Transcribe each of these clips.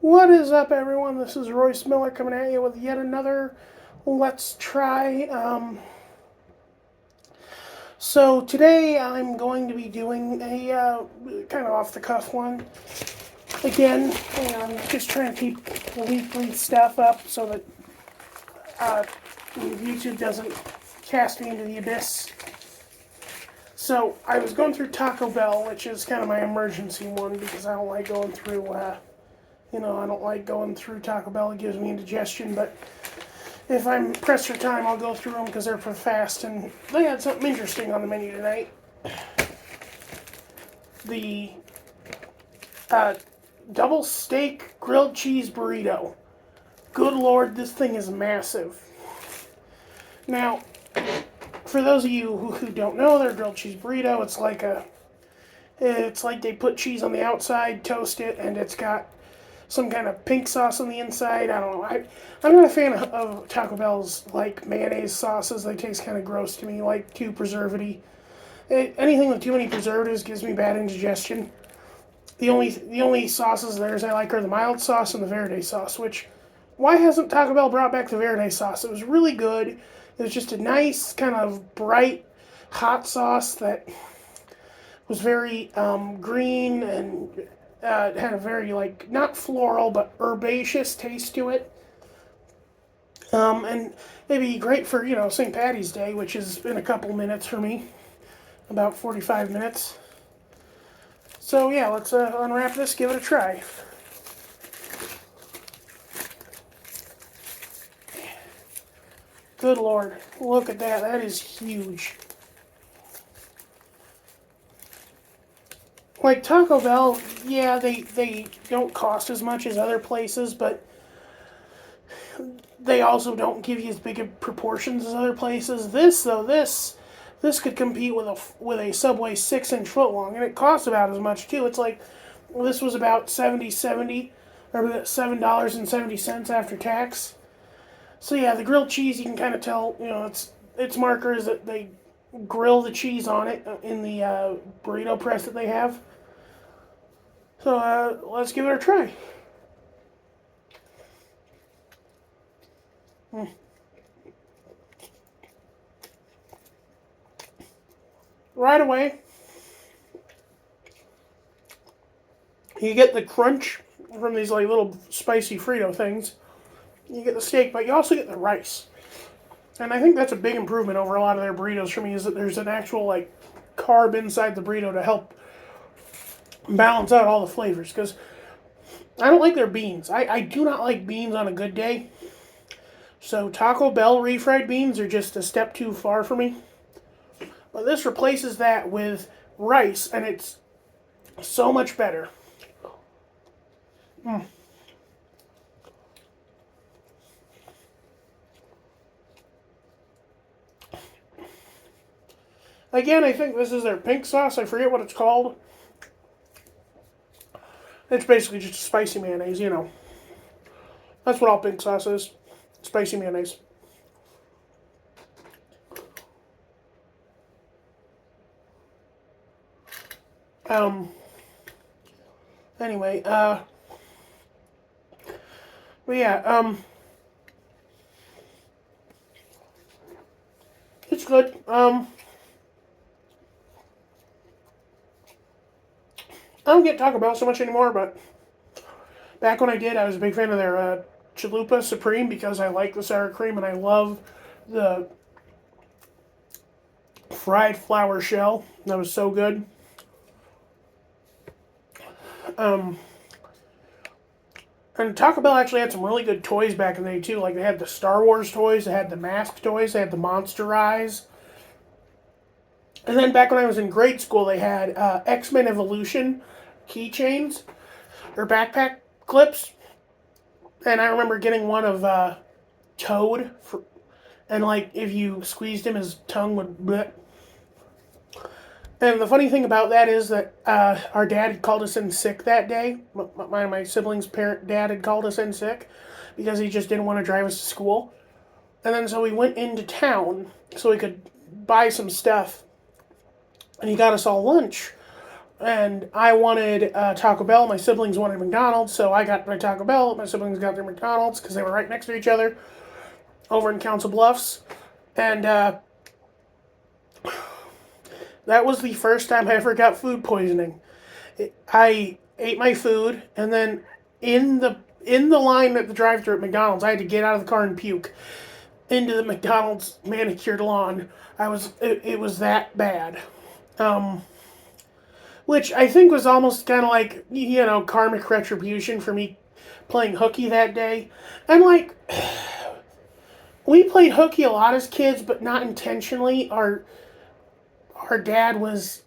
What is up, everyone? This is Royce Miller coming at you with yet another Let's Try. So today I'm going to be doing a kind of off the cuff one. Again, I'm just trying to keep the weekly stuff up so that YouTube doesn't cast me into the abyss. So I was going through Taco Bell, which is kind of my emergency one because I don't like going through. I don't like going through Taco Bell. It gives me indigestion, but if I'm pressed for time, I'll go through them because they're fast. And they had something interesting on the menu tonight. The double steak grilled cheese burrito. Good Lord, this thing is massive. Now, for those of you who don't know, their grilled cheese burrito, it's like they put cheese on the outside, toast it, and it's got some kind of pink sauce on the inside. I don't know. I'm not a fan of Taco Bell's like mayonnaise sauces. They taste kind of gross to me, like too preservative. Anything with too many preservatives gives me bad indigestion. The only sauces theirs I like are the mild sauce and the verde sauce. Which, why hasn't Taco Bell brought back the verde sauce? It was really good. It was just a nice kind of bright hot sauce that was very green and it had a very, not floral, but herbaceous taste to it. And it'd be great for, St. Patty's Day, which is in a couple minutes for me. About 45 minutes. So, yeah, let's unwrap this, give it a try. Good Lord. Look at that. That is huge. Like Taco Bell, yeah, they don't cost as much as other places, but they also don't give you as big of proportions as other places. This could compete with a Subway 6-inch footlong, and it costs about as much too. It's like this was about $7.70 or $7.70 after tax. So yeah, the grilled cheese, you can kind of tell, its markers that they grill the cheese on it in the burrito press that they have. So let's give it a try. Right away, you get the crunch from these like little spicy Frito things. You get the steak, but you also get the rice. And I think that's a big improvement over a lot of their burritos for me, is that there's an actual like carb inside the burrito to help balance out all the flavors. Because I don't like their beans. I do not like beans on a good day. So Taco Bell refried beans are just a step too far for me. But this replaces that with rice, and it's so much better. Again, I think this is their pink sauce. I forget what it's called. It's basically just spicy mayonnaise, That's what all pink sauce is. Spicy mayonnaise. Anyway, but yeah, it's good. I don't get Taco Bell so much anymore, but back when I did, I was a big fan of their Chalupa Supreme because I like the sour cream and I love the fried flour shell. That was so good. And Taco Bell actually had some really good toys back in the day too. Like they had the Star Wars toys, they had the Mask toys, they had the Monster Eyes. And then back when I was in grade school, they had X-Men Evolution keychains or backpack clips. And I remember getting one of Toad, and like if you squeezed him, his tongue would bleh. And the funny thing about that is that our dad had called us in sick that day. My siblings' dad had called us in sick because he just didn't want to drive us to school. And then so we went into town so we could buy some stuff. And he got us all lunch. and I wanted Taco Bell. My siblings wanted McDonald's, so I got my Taco Bell. My siblings got their McDonald's because they were right next to each other over in Council Bluffs. And that was the first time I ever got food poisoning. I ate my food, and then in the line at the drive-thru at McDonald's, I had to get out of the car and puke into the McDonald's manicured lawn. It was that bad. Which I think was almost kind of like, karmic retribution for me playing hooky that day. And like, we played hooky a lot as kids, but not intentionally. Our dad was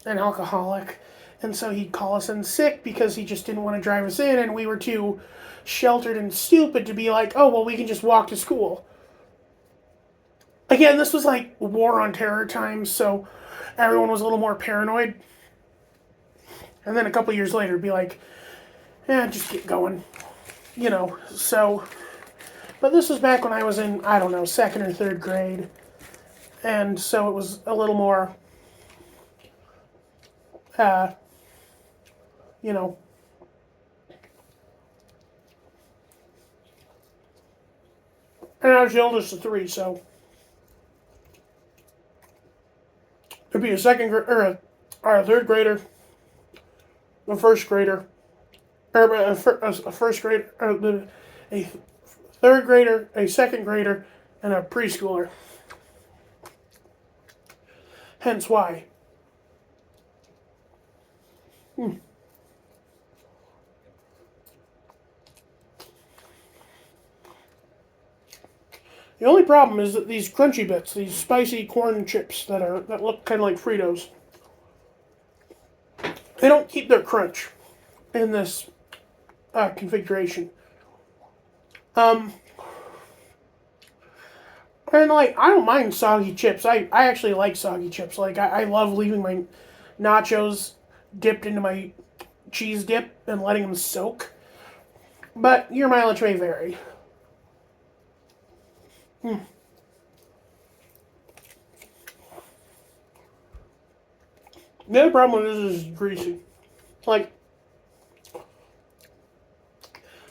an alcoholic, and so he'd call us in sick because he just didn't want to drive us in, and we were too sheltered and stupid to be like, oh, well, we can just walk to school. Again, this was like war on terror times, so everyone was a little more paranoid. And then a couple years later, be like, just get going. So. But this was back when I was in, I don't know, second or third grade. And so it was a little more, you know. And I was the oldest of three, so it'd be a second or a third grader, a first grader, or a first grader, a third grader, a second grader, and a preschooler. Hence why. The only problem is that these crunchy bits, these spicy corn chips that look kind of like Fritos, they don't keep their crunch in this configuration. And like, I don't mind soggy chips. I actually like soggy chips. Like, I love leaving my nachos dipped into my cheese dip and letting them soak. But your mileage may vary. The other problem with this is greasy. Like,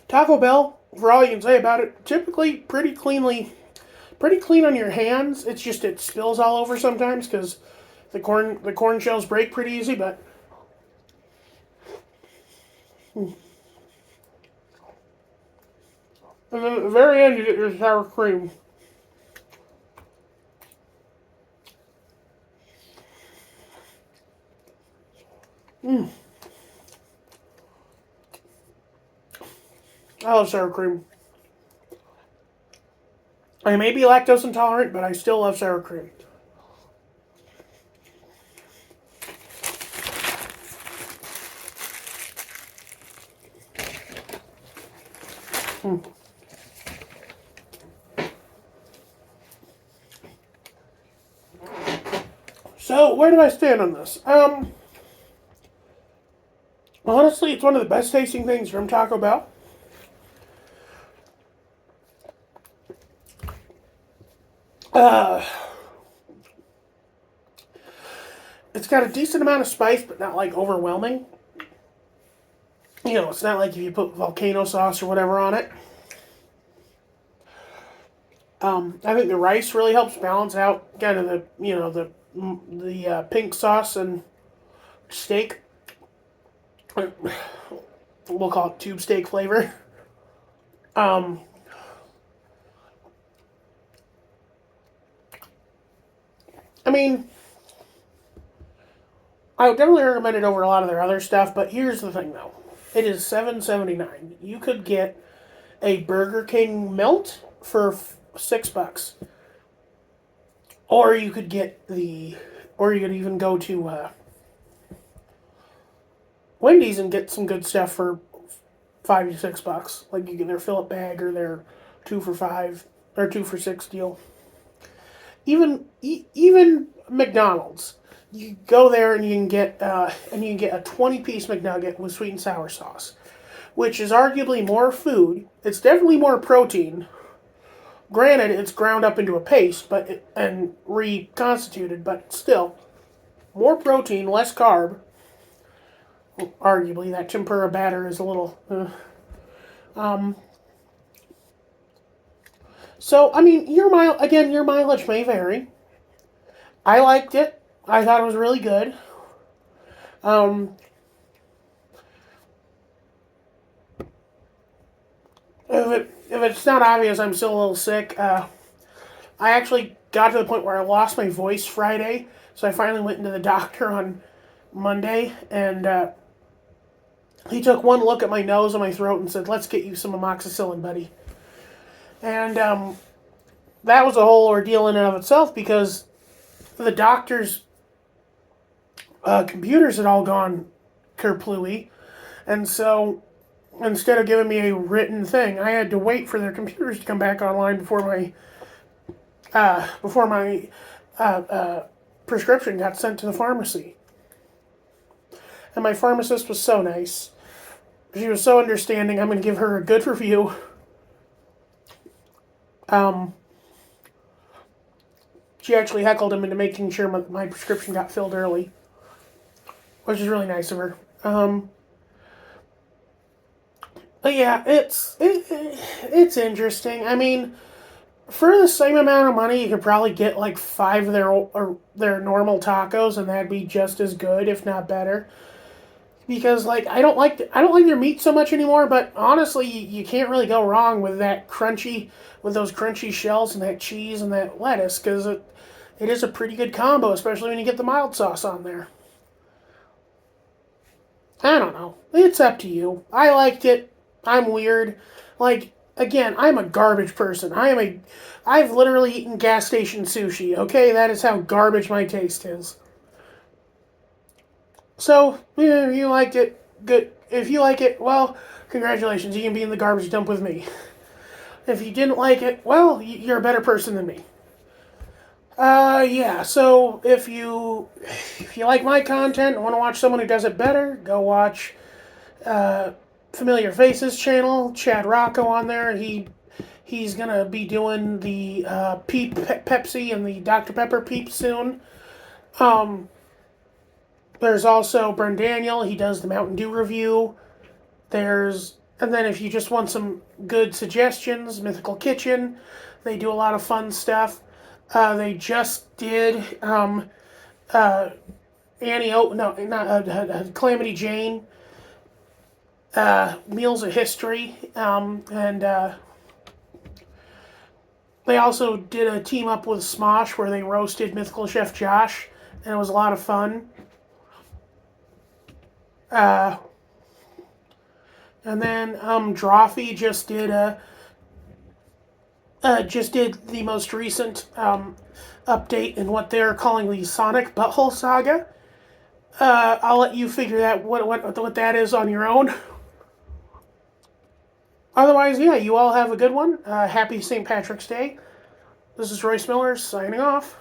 Taco Bell, for all you can say about it, typically pretty clean on your hands. It's just it spills all over sometimes because the corn shells break pretty easy, but and then at the very end you get your sour cream. I love sour cream. I may be lactose intolerant, but I still love sour cream. So, where do I stand on this? Honestly, it's one of the best tasting things from Taco Bell. It's got a decent amount of spice, but not like overwhelming. It's not like if you put volcano sauce or whatever on it. I think the rice really helps balance out kind of the pink sauce and steak. We'll call it tube steak flavor. I mean, I would definitely recommend it over a lot of their other stuff, but here's the thing though. It is $7.79. You could get a Burger King melt for $6. Or you could even go to Wendy's and get some good stuff for $5 to $6. Like you get their Phillip bag or their 2 for $5 or 2 for $6 deal. Even McDonald's, you go there and you can get a 20-piece McNugget with sweet and sour sauce, which is arguably more food. It's definitely more protein. Granted, it's ground up into a paste, and reconstituted, but still more protein, less carb. Arguably, that tempura batter is a little. So, I mean, your mileage may vary. I liked it. I thought it was really good. Um, if it's not obvious, I'm still a little sick. I actually got to the point where I lost my voice Friday, so I finally went into the doctor on Monday, and he took one look at my nose and my throat and said, "Let's get you some amoxicillin, buddy." And that was a whole ordeal in and of itself because the doctor's computers had all gone kerplooey, and so instead of giving me a written thing, I had to wait for their computers to come back online before my prescription got sent to the pharmacy. And my pharmacist was so nice. She was so understanding. I'm going to give her a good review. She actually heckled him into making sure my prescription got filled early, which is really nice of her. But yeah, it's interesting. I mean, for the same amount of money, you could probably get like 5 of their normal tacos, and that'd be just as good, if not better. Because like I don't like their meat so much anymore. But honestly, you can't really go wrong with those crunchy shells and that cheese and that lettuce, because it is a pretty good combo, especially when you get the mild sauce on there. I don't know. It's up to you. I liked it. I'm weird. Like, again, I'm a garbage person. I've literally eaten gas station sushi, okay? That is how garbage my taste is. So, yeah, if you liked it, good. If you like it, well, congratulations. You can be in the garbage dump with me. If you didn't like it, well, you're a better person than me. Yeah, so if you like my content and want to watch someone who does it better, go watch Familiar Faces channel, Chad Rocco on there. He's gonna be doing the Pepsi and the Dr. Pepper Peep soon. There's also Brent Daniel. He does the Mountain Dew review. And then if you just want some good suggestions, Mythical Kitchen. They do a lot of fun stuff. They just did Calamity Jane. Meals of History, and they also did a team up with Smosh where they roasted Mythical Chef Josh, and it was a lot of fun. And then Drawfee just did the most recent update in what they're calling the Sonic Butthole Saga. I'll let you figure that what that is on your own. Otherwise, yeah, you all have a good one. Happy St. Patrick's Day. This is Royce Miller signing off.